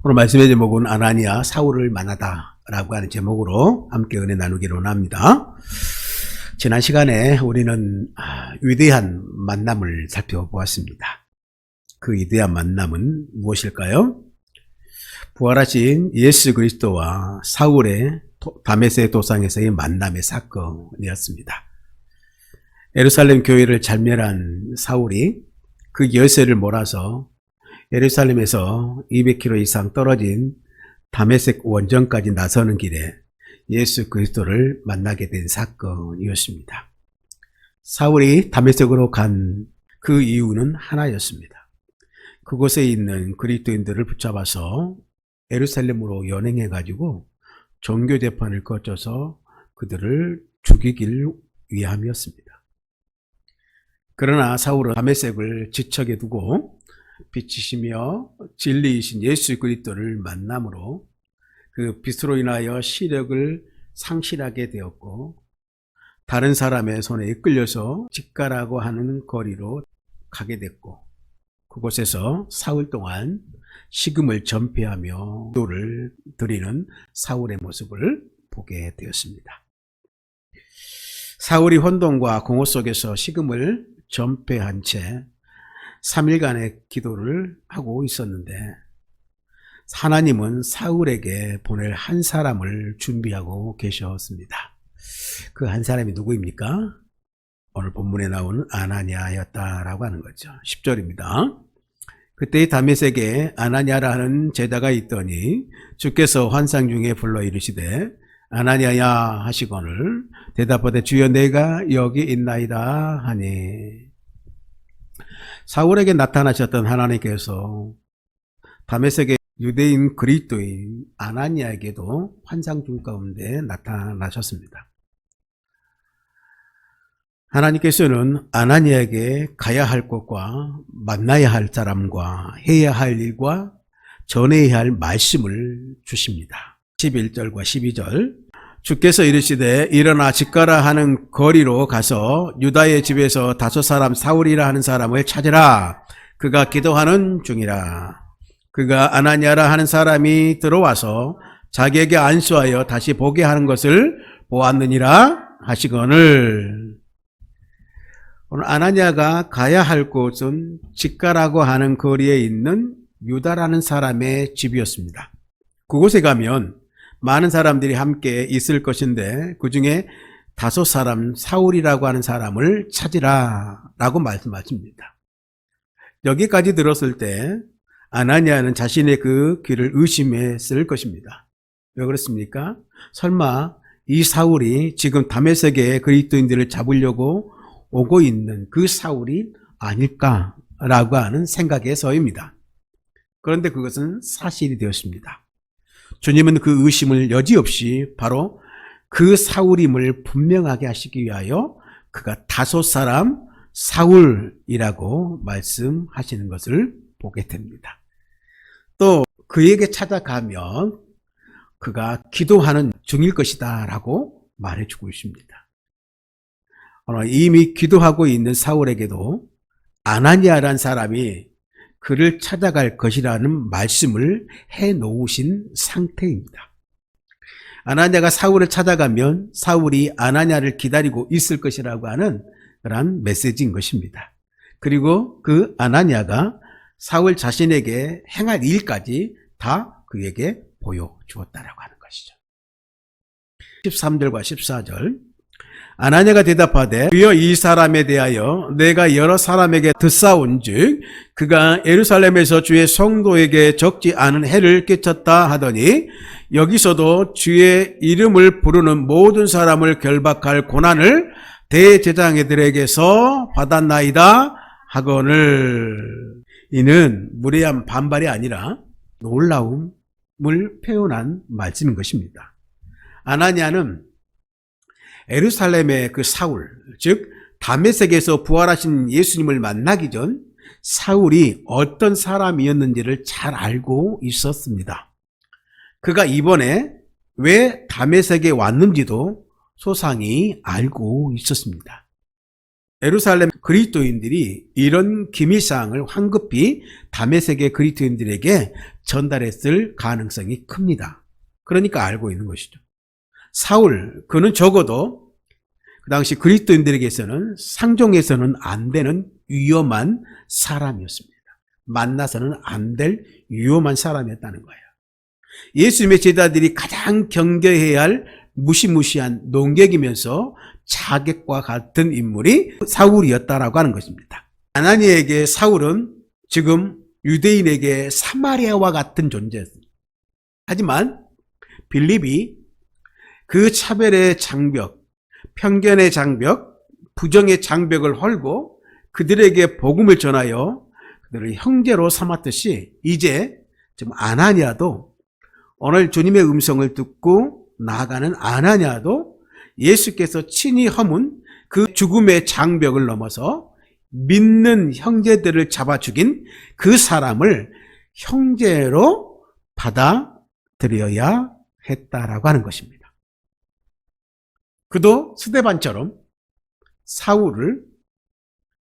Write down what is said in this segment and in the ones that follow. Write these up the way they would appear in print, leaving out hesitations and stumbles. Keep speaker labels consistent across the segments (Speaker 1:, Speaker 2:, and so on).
Speaker 1: 오늘 말씀의 제목은 아나니아 사울을 만나다 라고 하는 제목으로 함께 은혜 나누기로 합니다. 지난 시간에 우리는 위대한 만남을 살펴보았습니다. 그 위대한 만남은 무엇일까요? 부활하신 예수 그리스도와 사울의 다메섹 도상에서의 만남의 사건이었습니다. 예루살렘 교회를 잘멸한 사울이 그 열쇠를 몰아서 예루살렘에서 200km 이상 떨어진 다메섹 원정까지 나서는 길에 예수 그리스도를 만나게 된 사건이었습니다. 사울이 다메섹으로 간 그 이유는 하나였습니다. 그곳에 있는 그리스도인들을 붙잡아서 예루살렘으로 연행해가지고 종교 재판을 거쳐서 그들을 죽이길 위함이었습니다. 그러나 사울은 다메섹을 지척에 두고 빛이시며 진리이신 예수 그리스도를 만남으로 그 빛으로 인하여 시력을 상실하게 되었고, 다른 사람의 손에 이끌려서 직가라고 하는 거리로 가게 됐고, 그곳에서 사흘 동안 식음을 전폐하며 기도를 드리는 사울의 모습을 보게 되었습니다. 사울이 혼돈과 공허 속에서 식음을 전폐한 채 3일간의 기도를 하고 있었는데, 하나님은 사울에게 보낼 한 사람을 준비하고 계셨습니다. 그 한 사람이 누구입니까? 오늘 본문에 나오는 아나니아였다라고 하는 거죠. 10절입니다. 그때 다메섹에 아나니아라는 제자가 있더니 주께서 환상 중에 불러 이르시되 아나니아야 하시거늘 대답하되 주여 내가 여기 있나이다 하니, 사울에게 나타나셨던 하나님께서 다메섹의 유대인 그리스도인 아나니아에게도 환상 중 가운데 나타나셨습니다. 하나님께서는 아나니아에게 가야 할 곳과 만나야 할 사람과 해야 할 일과 전해야 할 말씀을 주십니다. 11절과 12절 주께서 이르시되 일어나 직가라 하는 거리로 가서 유다의 집에서 5사람 사울이라 하는 사람을 찾으라. 그가 기도하는 중이라. 그가 아나니아라 하는 사람이 들어와서 자기에게 안수하여 다시 보게 하는 것을 보았느니라 하시거늘. 오늘 아나니아가 가야 할 곳은 직가라고 하는 거리에 있는 유다라는 사람의 집이었습니다. 그곳에 가면 많은 사람들이 함께 있을 것인데 그 중에 5사람 사울이라고 하는 사람을 찾으라 라고 말씀하십니다. 여기까지 들었을 때 아나니아는 자신의 그 길을 의심했을 것입니다. 왜 그렇습니까? 설마 이 사울이 지금 다메섹의 그리스도인들을 잡으려고 오고 있는 그 사울이 아닐까라고 하는 생각에 서입니다. 그런데 그것은 사실이 되었습니다. 주님은 그 의심을 여지없이 바로 그 사울임을 분명하게 하시기 위하여 그가 5사람 사울이라고 말씀하시는 것을 보게 됩니다. 또 그에게 찾아가면 그가 기도하는 중일 것이다 라고 말해주고 있습니다. 이미 기도하고 있는 사울에게도 아나니아라는 사람이 그를 찾아갈 것이라는 말씀을 해놓으신 상태입니다. 아나니아가 사울을 찾아가면 사울이 아나니아를 기다리고 있을 것이라고 하는 그런 메시지인 것입니다. 그리고 그 아나니아가 사울 자신에게 행할 일까지 다 그에게 보여주었다라고 하는 것이죠. 13절과 14절 아나니아가 대답하되 주여 이 사람에 대하여 내가 여러 사람에게 듣사온즉 그가 예루살렘에서 주의 성도에게 적지 않은 해를 끼쳤다 하더니 여기서도 주의 이름을 부르는 모든 사람을 결박할 고난을 대제사장들에게서 받았나이다 하거늘. 이는 무례한 반발이 아니라 놀라움을 표현한 말씀인 것입니다. 아나니아는 예루살렘의 그 사울, 즉 다메섹에서 부활하신 예수님을 만나기 전 사울이 어떤 사람이었는지를 잘 알고 있었습니다. 그가 이번에 왜 다메섹에 왔는지도 소상히 알고 있었습니다. 예루살렘 그리스도인들이 이런 기밀사항을 황급히 다메섹의 그리스도인들에게 전달했을 가능성이 큽니다. 그러니까 알고 있는 것이죠. 사울, 그는 적어도 그 당시 그리스도인들에게서는 상종해서는 안 되는 위험한 사람이었습니다. 만나서는 안 될 위험한 사람이었다는 거예요. 예수님의 제자들이 가장 경계해야 할 무시무시한 농객이면서 자객과 같은 인물이 사울이었다라고 하는 것입니다. 아나니에게 사울은 지금 유대인에게 사마리아와 같은 존재였습니다. 하지만 빌립이 그 차별의 장벽, 편견의 장벽, 부정의 장벽을 헐고 그들에게 복음을 전하여 그들을 형제로 삼았듯이 이제 지금 아나니아도 오늘 주님의 음성을 듣고 나아가는 아나니아도 예수께서 친히 허문 그 죽음의 장벽을 넘어서 믿는 형제들을 잡아 죽인 그 사람을 형제로 받아들여야 했다라고 하는 것입니다. 그도 스데반처럼 사울을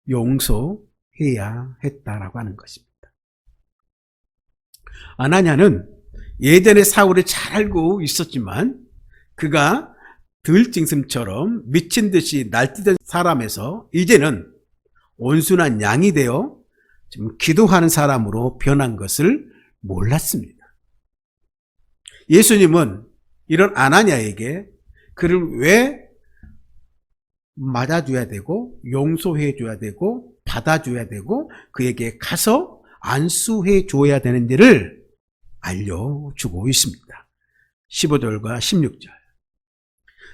Speaker 1: 용서해야 했다라고 하는 것입니다. 아나니아는 예전에 사울을 잘 알고 있었지만 그가 들짐승처럼 미친 듯이 날뛰던 사람에서 이제는 온순한 양이 되어 지금 기도하는 사람으로 변한 것을 몰랐습니다. 예수님은 이런 아나니아에게 그를 왜 맞아줘야 되고 용서해 줘야 되고 받아줘야 되고 그에게 가서 안수해 줘야 되는지를 알려주고 있습니다. 15절과 16절.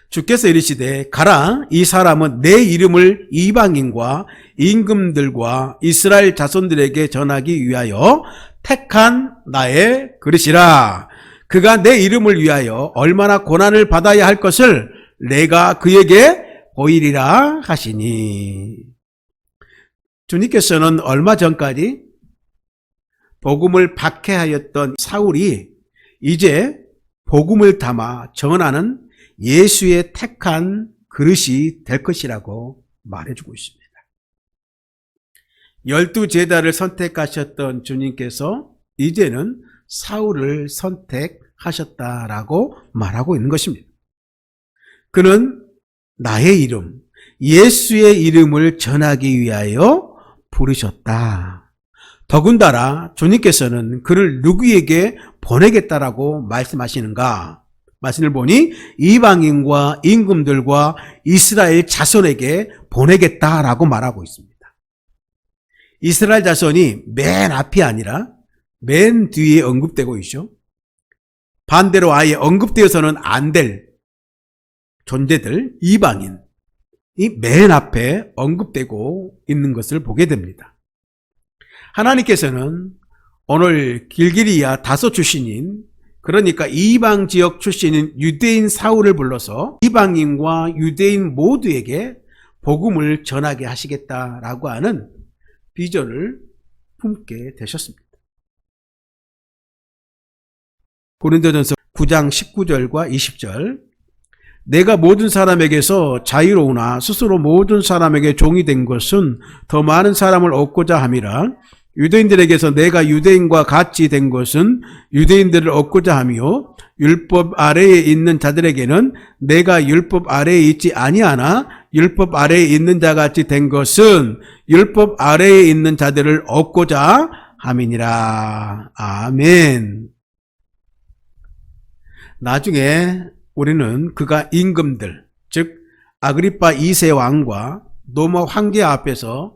Speaker 1: 주께서 이르시되 가라, 이 사람은 내 이름을 이방인과 임금들과 이스라엘 자손들에게 전하기 위하여 택한 나의 그릇이라. 그가 내 이름을 위하여 얼마나 고난을 받아야 할 것을 내가 그에게 보이리라 하시니. 주님께서는 얼마 전까지 복음을 박해하였던 사울이 이제 복음을 담아 전하는 예수의 택한 그릇이 될 것이라고 말해주고 있습니다. 12제자를 선택하셨던 주님께서 이제는 사울을 선택하셨다라고 말하고 있는 것입니다. 그는 나의 이름, 예수의 이름을 전하기 위하여 부르셨다. 더군다나 주님께서는 그를 누구에게 보내겠다라고 말씀하시는가? 말씀을 보니 이방인과 임금들과 이스라엘 자손에게 보내겠다라고 말하고 있습니다. 이스라엘 자손이 맨 앞이 아니라 맨 뒤에 언급되고 있죠. 반대로 아예 언급되어서는 안 될 존재들, 이방인이 맨 앞에 언급되고 있는 것을 보게 됩니다. 하나님께서는 오늘 길기리야 다소 출신인, 그러니까 이방 지역 출신인 유대인 사울을 불러서 이방인과 유대인 모두에게 복음을 전하게 하시겠다라고 하는 비전을 품게 되셨습니다. 고린도전서 9장 19절과 20절. 내가 모든 사람에게서 자유로우나 스스로 모든 사람에게 종이 된 것은 더 많은 사람을 얻고자 함이라. 유대인들에게서 내가 유대인과 같이 된 것은 유대인들을 얻고자 하며 율법 아래에 있는 자들에게는 내가 율법 아래에 있지 아니하나 율법 아래에 있는 자같이 된 것은 율법 아래에 있는 자들을 얻고자 함이니라. 아멘. 나중에 우리는 그가 임금들, 즉 아그리파 2세 왕과 로마 황제 앞에서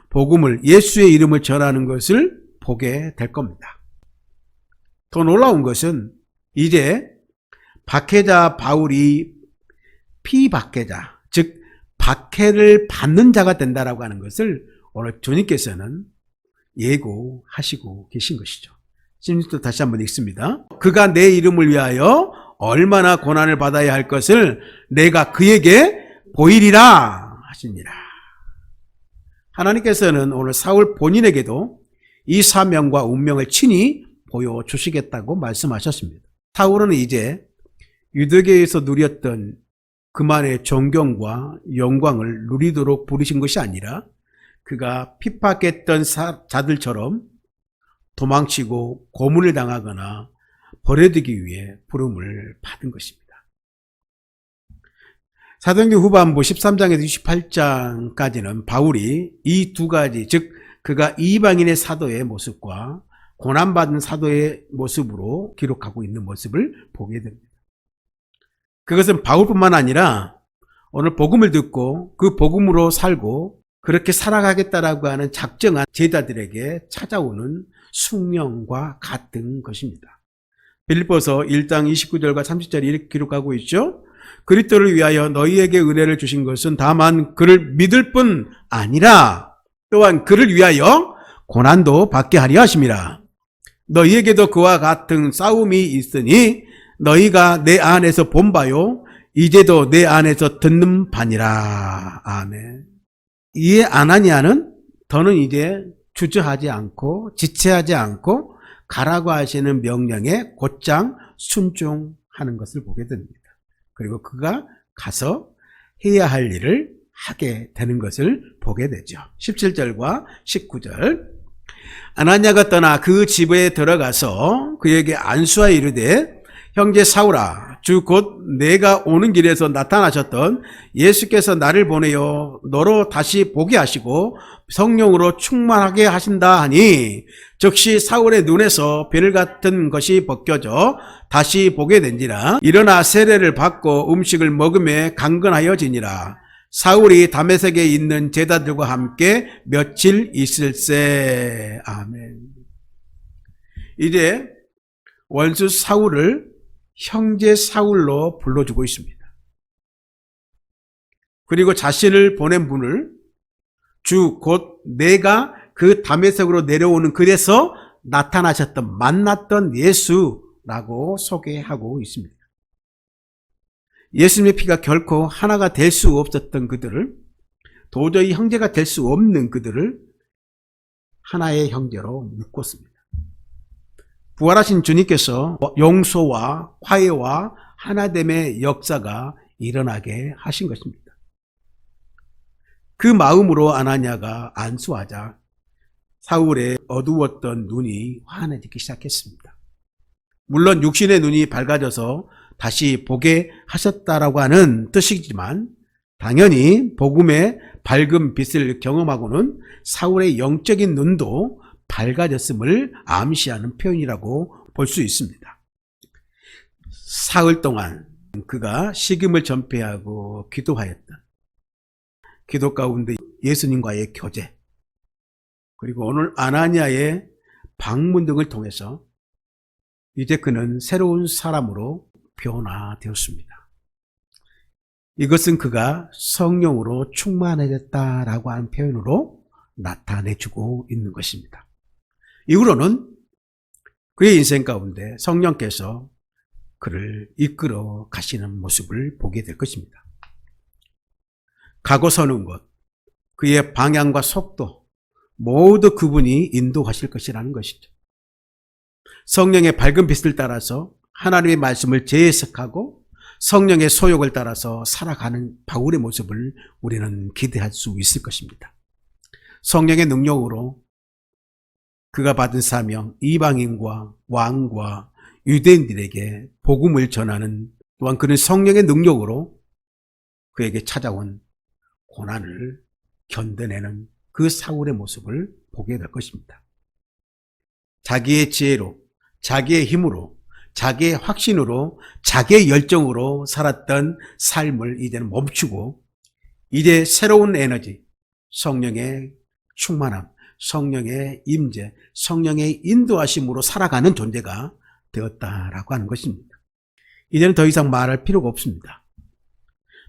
Speaker 1: 복음을, 예수의 이름을 전하는 것을 보게 될 겁니다. 더 놀라운 것은 이제 박해자 바울이 피박해자, 즉 박해를 받는 자가 된다라고 하는 것을 오늘 주님께서는 예고하시고 계신 것이죠. 16절 다시 한번 읽습니다. 그가 내 이름을 위하여 얼마나 고난을 받아야 할 것을 내가 그에게 보이리라 하시니라. 하나님께서는 오늘 사울 본인에게도 이 사명과 운명을 친히 보여주시겠다고 말씀하셨습니다. 사울은 이제 유대교에서 누렸던 그만의 존경과 영광을 누리도록 부르신 것이 아니라 그가 핍박했던 자들처럼 도망치고 고문을 당하거나 버려두기 위해 부름을 받은 것입니다. 사도행전 후반부 13장에서 28장까지는 바울이 이 두 가지, 즉 그가 이방인의 사도의 모습과 고난받은 사도의 모습으로 기록하고 있는 모습을 보게 됩니다. 그것은 바울뿐만 아니라 오늘 복음을 듣고 그 복음으로 살고 그렇게 살아가겠다라고 하는 작정한 제자들에게 찾아오는 숙명과 같은 것입니다. 빌립보서 1장 29절과 30절에 이렇게 기록하고 있죠. 그리스도를 위하여 너희에게 은혜를 주신 것은 다만 그를 믿을 뿐 아니라 또한 그를 위하여 고난도 받게 하려 하심이라. 너희에게도 그와 같은 싸움이 있으니 너희가 내 안에서 본 바요 이제도 내 안에서 듣는 바니라. 아멘. 이에 아나니아는 더는 이제 주저하지 않고 지체하지 않고 가라고 하시는 명령에 곧장 순종하는 것을 보게 됩니다. 그리고 그가 가서 해야 할 일을 하게 되는 것을 보게 되죠. 17절과 19절. 아나니아가 떠나 그 집에 들어가서 그에게 안수하여 이르되 형제 사울아, 주 곧 내가 오는 길에서 나타나셨던 예수께서 나를 보내어 너로 다시 보게 하시고 성령으로 충만하게 하신다 하니 즉시 사울의 눈에서 베일 같은 것이 벗겨져 다시 보게 된지라. 일어나 세례를 받고 음식을 먹음에 강건하여지니라. 사울이 다메섹에 있는 제자들과 함께 며칠 있을세. 아멘. 이제 원수 사울을 형제 사울로 불러주고 있습니다. 그리고 자신을 보낸 분을 주 곧 내가 그 다메섹으로 내려오는 길에서 나타나셨던 만났던 예수라고 소개하고 있습니다. 예수님의 피가 결코 하나가 될 수 없었던 그들을, 도저히 형제가 될 수 없는 그들을 하나의 형제로 묶었습니다. 부활하신 주님께서 용서와 화해와 하나됨의 역사가 일어나게 하신 것입니다. 그 마음으로 아나니아가 안수하자 사울의 어두웠던 눈이 환해지기 시작했습니다. 물론 육신의 눈이 밝아져서 다시 보게 하셨다라고 하는 뜻이지만 당연히 복음의 밝은 빛을 경험하고는 사울의 영적인 눈도 밝아졌음을 암시하는 표현이라고 볼 수 있습니다. 사흘 동안 그가 식음을 전폐하고 기도하였던 기도 가운데 예수님과의 교제, 그리고 오늘 아나니아의 방문 등을 통해서 이제 그는 새로운 사람으로 변화되었습니다. 이것은 그가 성령으로 충만해졌다라고 하는 표현으로 나타내주고 있는 것입니다. 이후로는 그의 인생 가운데 성령께서 그를 이끌어 가시는 모습을 보게 될 것입니다. 가고 서는 것, 그의 방향과 속도 모두 그분이 인도하실 것이라는 것이죠. 성령의 밝은 빛을 따라서 하나님의 말씀을 재해석하고 성령의 소욕을 따라서 살아가는 바울의 모습을 우리는 기대할 수 있을 것입니다. 성령의 능력으로 그가 받은 사명, 이방인과 왕과 유대인들에게 복음을 전하는, 또한 그는 성령의 능력으로 그에게 찾아온 고난을 견뎌내는 그 사울의 모습을 보게 될 것입니다. 자기의 지혜로, 자기의 힘으로, 자기의 확신으로, 자기의 열정으로 살았던 삶을 이제는 멈추고 이제 새로운 에너지, 성령의 충만함, 성령의 임재, 성령의 인도하심으로 살아가는 존재가 되었다라고 하는 것입니다. 이제는 더 이상 말할 필요가 없습니다.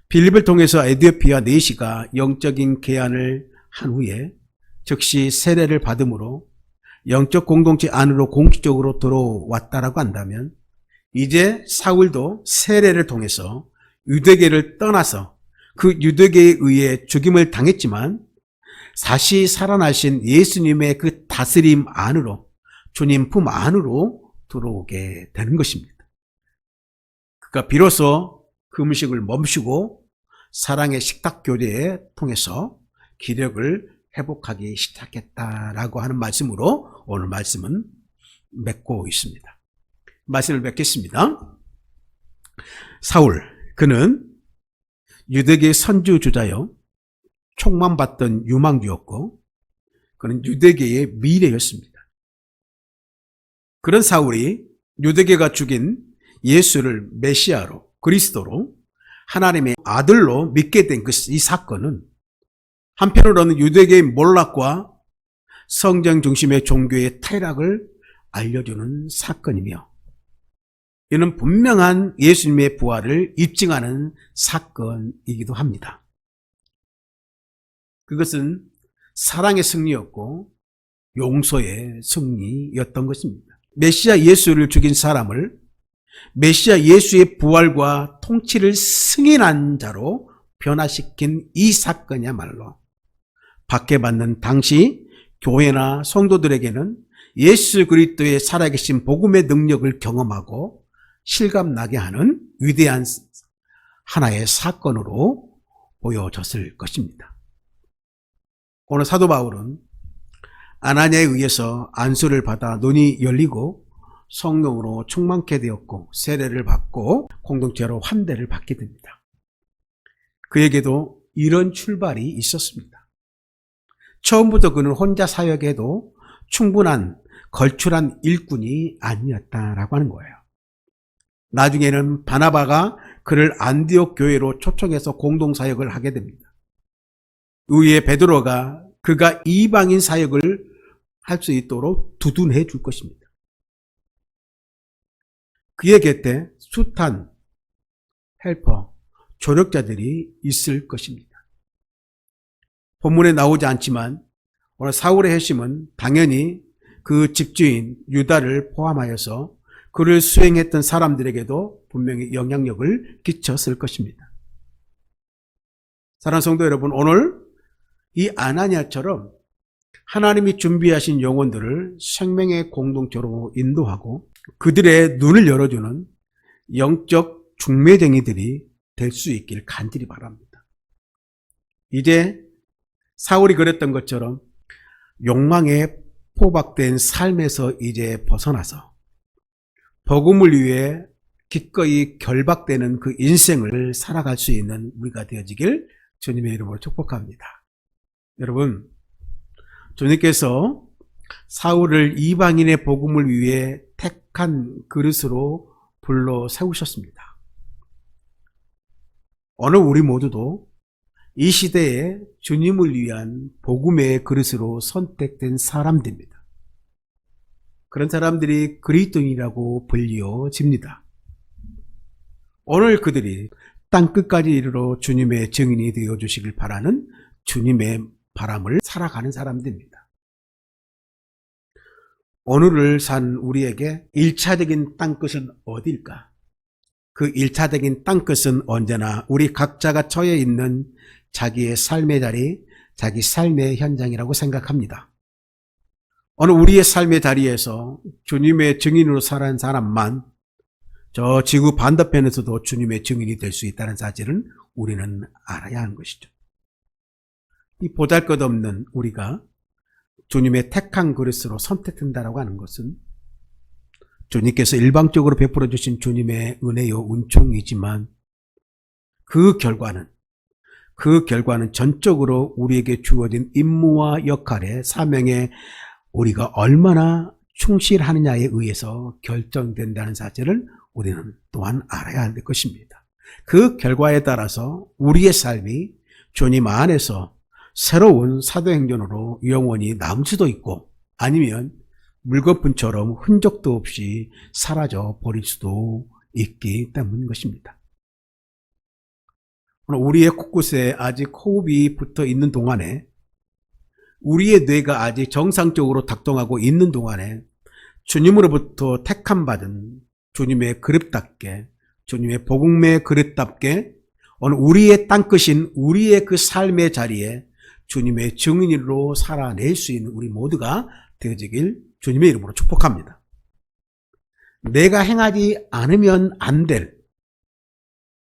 Speaker 1: 빌립을 통해서 에티오피아 내시가 영적인 계안을 한 후에 즉시 세례를 받음으로 영적 공동체 안으로 공식적으로 들어왔다라고 한다면 이제 사울도 세례를 통해서 유대계를 떠나서 그 유대계에 의해 죽임을 당했지만 다시 살아나신 예수님의 그 다스림 안으로, 주님 품 안으로 들어오게 되는 것입니다. 그가 비로소 금식을 멈추고 사랑의 식탁 교제에 통해서 기력을 회복하기 시작했다라고 하는 말씀으로 오늘 말씀은 맺고 있습니다. 말씀을 맺겠습니다. 사울, 그는 유대계의 선지주자요, 촉망받던 유망주였고 그는 유대계의 미래였습니다. 그런 사울이 유대계가 죽인 예수를 메시아로, 그리스도로, 하나님의 아들로 믿게 된 이 사건은 한편으로는 유대계의 몰락과 성경 중심의 종교의 타락을 알려주는 사건이며, 이는 분명한 예수님의 부활을 입증하는 사건이기도 합니다. 그것은 사랑의 승리였고 용서의 승리였던 것입니다. 메시아 예수를 죽인 사람을 메시아 예수의 부활과 통치를 승인한 자로 변화시킨 이 사건이야말로 박해받는 당시 교회나 성도들에게는 예수 그리스도의 살아계신 복음의 능력을 경험하고 실감나게 하는 위대한 하나의 사건으로 보여졌을 것입니다. 오늘 사도 바울은 아나니아에 의해서 안수를 받아 눈이 열리고 성령으로 충만케 되었고 세례를 받고 공동체로 환대를 받게 됩니다. 그에게도 이런 출발이 있었습니다. 처음부터 그는 혼자 사역에도 충분한 걸출한 일꾼이 아니었다라고 하는 거예요. 나중에는 바나바가 그를 안디옥 교회로 초청해서 공동사역을 하게 됩니다. 의에 베드로가 그가 이방인 사역을 할 수 있도록 두둔해 줄 것입니다. 그의 곁에 숱한 헬퍼, 조력자들이 있을 것입니다. 본문에 나오지 않지만 오늘 사울의 핵심은 당연히 그 집주인 유다를 포함하여서 그를 수행했던 사람들에게도 분명히 영향력을 끼쳤을 것입니다. 사랑하는 성도 여러분, 오늘 이 아나니아처럼 하나님이 준비하신 영혼들을 생명의 공동체로 인도하고 그들의 눈을 열어주는 영적 중매쟁이들이 될 수 있길 간절히 바랍니다. 이제 사울이 그랬던 것처럼 욕망에 포박된 삶에서 이제 벗어나서 복음을 위해 기꺼이 결박되는 그 인생을 살아갈 수 있는 우리가 되어지길 주님의 이름으로 축복합니다. 여러분, 주님께서 사울을 이방인의 복음을 위해 택한 그릇으로 불러 세우셨습니다. 오늘 우리 모두도 이 시대에 주님을 위한 복음의 그릇으로 선택된 사람들입니다. 그런 사람들이 그리스도인이라고 불리워집니다. 오늘 그들이 땅끝까지 이르러 주님의 증인이 되어주시길 바라는 주님의 바람을 살아가는 사람들입니다. 오늘을 산 우리에게 1차적인 땅끝은 어딜까? 그 1차적인 땅끝은 언제나 우리 각자가 처해 있는 자기의 삶의 자리, 자기 삶의 현장이라고 생각합니다. 오늘 우리의 삶의 자리에서 주님의 증인으로 살아온 사람만 저 지구 반대편에서도 주님의 증인이 될 수 있다는 사실은 우리는 알아야 하는 것이죠. 이 보잘것없는 우리가 주님의 택한 그릇으로 선택된다라고 하는 것은 주님께서 일방적으로 베풀어 주신 주님의 은혜요 은총이지만 그 결과는 전적으로 우리에게 주어진 임무와 역할의 사명에 우리가 얼마나 충실하느냐에 의해서 결정된다는 사실을 우리는 또한 알아야 할 것입니다. 그 결과에 따라서 우리의 삶이 주님 안에서 새로운 사도행전으로 영원히 남을 수도 있고 아니면 물거품처럼 흔적도 없이 사라져 버릴 수도 있기 때문인 것입니다. 우리의 곳곳에 아직 호흡이 붙어 있는 동안에 우리의 뇌가 아직 정상적으로 작동하고 있는 동안에 주님으로부터 택함받은 주님의 그릇답게 주님의 복음의 그릇답게 오늘 우리의 땅끝인 우리의 그 삶의 자리에 주님의 증인으로 살아낼 수 있는 우리 모두가 되어지길 주님의 이름으로 축복합니다. 내가 행하지 않으면 안 될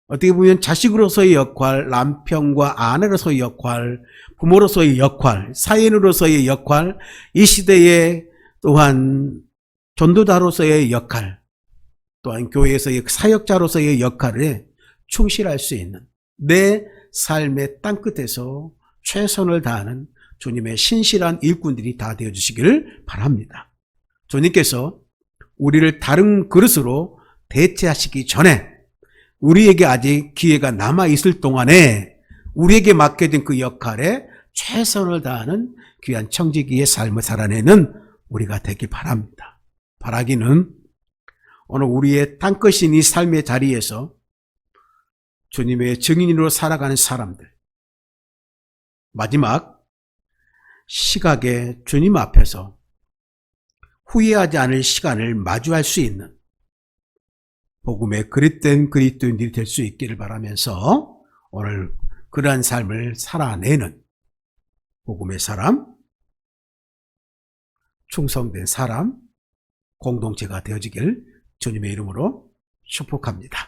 Speaker 1: 어떻게 보면 자식으로서의 역할, 남편과 아내로서의 역할, 부모로서의 역할, 사인으로서의 역할, 이 시대에 또한 전도자로서의 역할, 또한 교회에서의 사역자로서의 역할에 충실할 수 있는 내 삶의 땅끝에서 최선을 다하는 주님의 신실한 일꾼들이 다 되어주시기를 바랍니다. 주님께서 우리를 다른 그릇으로 대체하시기 전에 우리에게 아직 기회가 남아있을 동안에 우리에게 맡겨진 그 역할에 최선을 다하는 귀한 청지기의 삶을 살아내는 우리가 되길 바랍니다. 바라기는 오늘 우리의 땅끝인 이 삶의 자리에서 주님의 증인으로 살아가는 사람들, 마지막 시각에 주님 앞에서 후회하지 않을 시간을 마주할 수 있는 복음의 그릇된 그리스도인들이 될 수 있기를 바라면서 오늘 그러한 삶을 살아내는 복음의 사람, 충성된 사람, 공동체가 되어지길 주님의 이름으로 축복합니다.